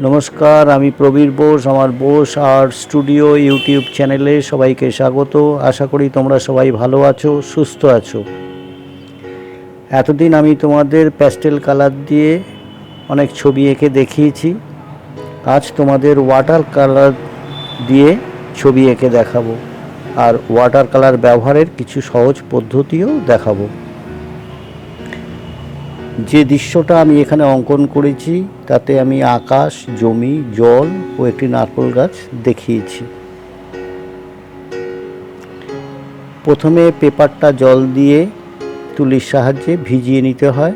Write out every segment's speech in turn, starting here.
নমস্কার, আমি প্রবীর বোস। আমার বোস আর্ট স্টুডিও ইউটিউব চ্যানেলে সবাইকে স্বাগত। আশা করি তোমরা সবাই ভালো আছো, সুস্থ আছো। এতদিন আমি তোমাদের প্যাস্টেল কালার দিয়ে অনেক ছবি এঁকে দেখিয়েছি। আজ তোমাদের ওয়াটার কালার দিয়ে ছবি এঁকে দেখাবো, আর ওয়াটার কালার ব্যবহারের কিছু সহজ পদ্ধতিও দেখাবো। যে দৃশ্যটা আমি এখানে অঙ্কন করেছি তাতে আমি আকাশ, জমি, জল ও একটি নারকেল গাছ দেখিয়েছি। প্রথমে পেপারটা জল দিয়ে তুলির সাহায্যে ভিজিয়ে নিতে হয়।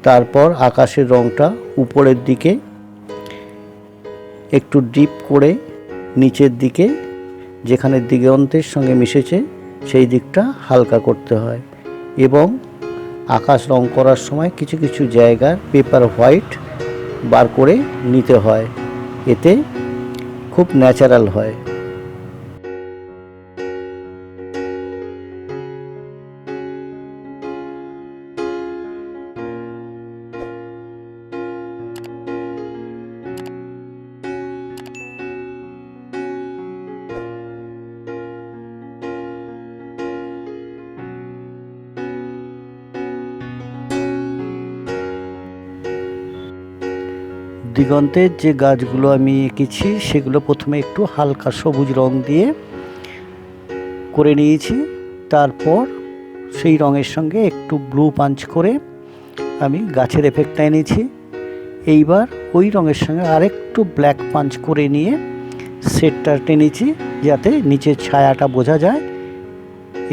তারপর আকাশের রঙটা উপরের দিকে একটু ডিপ করে নিচের দিকে, যেখানে দিগন্তের সঙ্গে মিশেছে সেই দিকটা হালকা করতে হয়। এবং আকাশ রং করার সময় কিছু কিছু জায়গার পেপার হোয়াইট বার করে নিতে হয়, এতে খুব ন্যাচারাল হয়। দিগন্তের যে গাছগুলো আমি এঁকেছি সেগুলো প্রথমে একটু হালকা সবুজ রং দিয়ে করে নিয়েছি। তারপর সেই রঙের সঙ্গে একটু ব্লু পাঞ্চ করে আমি গাছের এফেক্টটা এনেছি। এইবার ওই রঙের সঙ্গে আরেকটু ব্ল্যাক পাঞ্চ করে নিয়ে শেডটা টেনেছি, যাতে নিচের ছায়াটা বোঝা যায়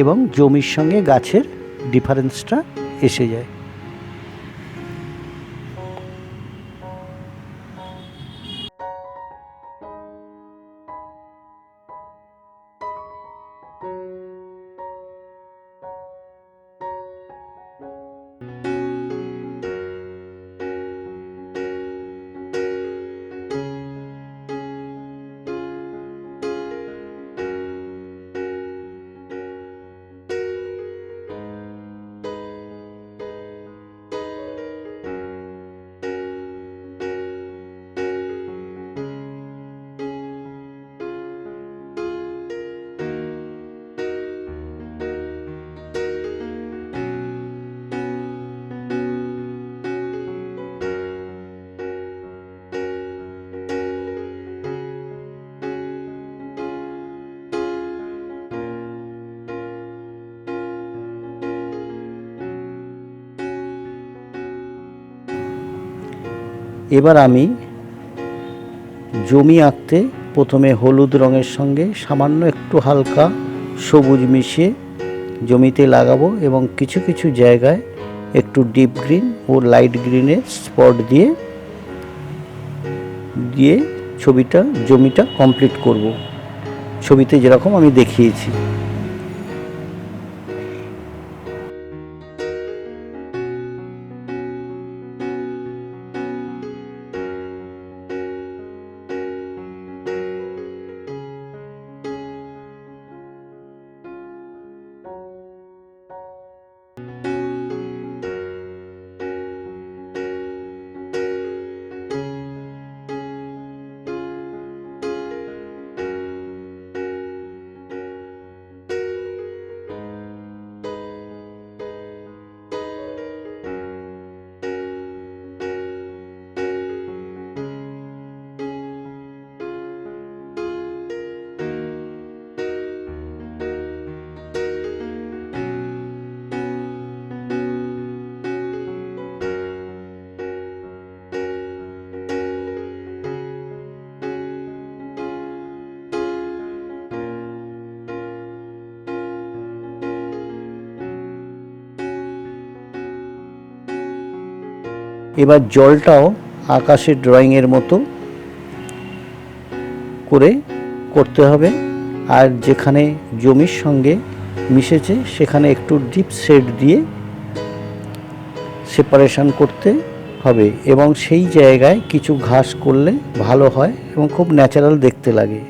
এবং জমির সঙ্গে গাছের ডিফারেন্সটা এসে যায়। এবার আমি জমি আঁকতে প্রথমে হলুদ রঙের সঙ্গে সামান্য একটু হালকা সবুজ মিশিয়ে জমিতে লাগাবো এবং কিছু কিছু জায়গায় একটু ডিপ গ্রিন ও লাইট গ্রিনের স্পট দিয়ে জমিটা কমপ্লিট করব, ছবিতে যেরকম আমি দেখিয়েছি। এবার জলটাও আকাশের ড্রয়িংয়ের মতো করে করতে হবে, আর যেখানে জমির সঙ্গে মিশেছে সেখানে একটু ডিপ শেড দিয়ে সেপারেশন করতে হবে এবং সেই জায়গায় কিছু ঘাস করলে ভালো হয় এবং খুব ন্যাচারাল দেখতে লাগে।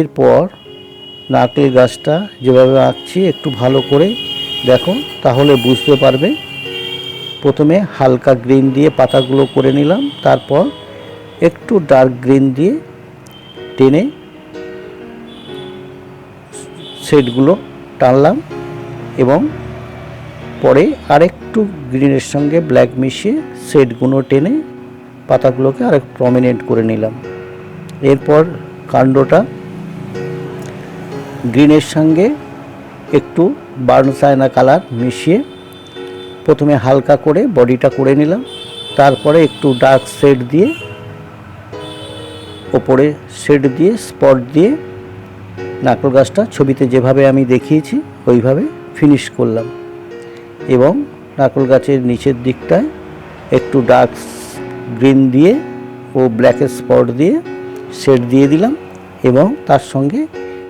এরপর নারকেল গাছটা যেভাবে আঁকছি একটু ভালো করে দেখো, তাহলে বুঝতে পারবে। প্রথমে হালকা গ্রিন দিয়ে পাতাগুলো করে নিলাম, তারপর একটু ডার্ক গ্রিন দিয়ে টেনে শেডগুলো টানলাম এবং পরে আরেকটু গ্রিনের সঙ্গে ব্ল্যাক মিশিয়ে শেডগুলো টেনে পাতাগুলোকে আরেক প্রমিনেন্ট করে নিলাম। এরপর কাণ্ডটা গ্রিনের সঙ্গে একটু বার্ন সাইনা কালার মিশিয়ে প্রথমে হালকা করে বডিটা করে নিলাম, তারপরে একটু ডার্ক শেড দিয়ে ওপরে শেড দিয়ে স্পট দিয়ে নারকেল গাছটা ছবিতে যেভাবে আমি দেখিয়েছি ওইভাবে ফিনিশ করলাম এবং নারকেল গাছের নিচের দিকটায় একটু ডার্ক গ্রিন দিয়ে ও ব্ল্যাকের স্পট দিয়ে শেড দিয়ে দিলাম এবং তার সঙ্গে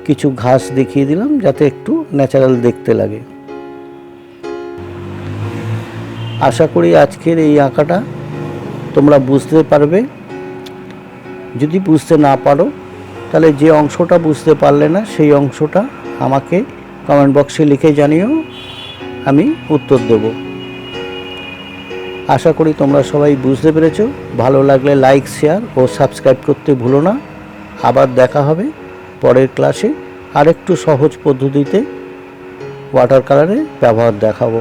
কিছু ঘাস দেখিয়ে দিলাম যাতে একটু ন্যাচারাল দেখতে লাগে। আশা করি আজকের এই আঁকাটা তোমরা বুঝতে পারবে। যদি বুঝতে না পারো তাহলে যে অংশটা বুঝতে পারলে না সেই অংশটা আমাকে কমেন্ট বক্সে লিখে জানিও, আমি উত্তর দেব। আশা করি তোমরা সবাই বুঝতে পেরেছো। ভালো লাগলে লাইক, শেয়ার ও সাবস্ক্রাইব করতে ভুলো না। আবার দেখা হবে পরের ক্লাসে আরেকটু সহজ পদ্ধতিতে ওয়াটার কালারের ব্যবহার দেখাবো।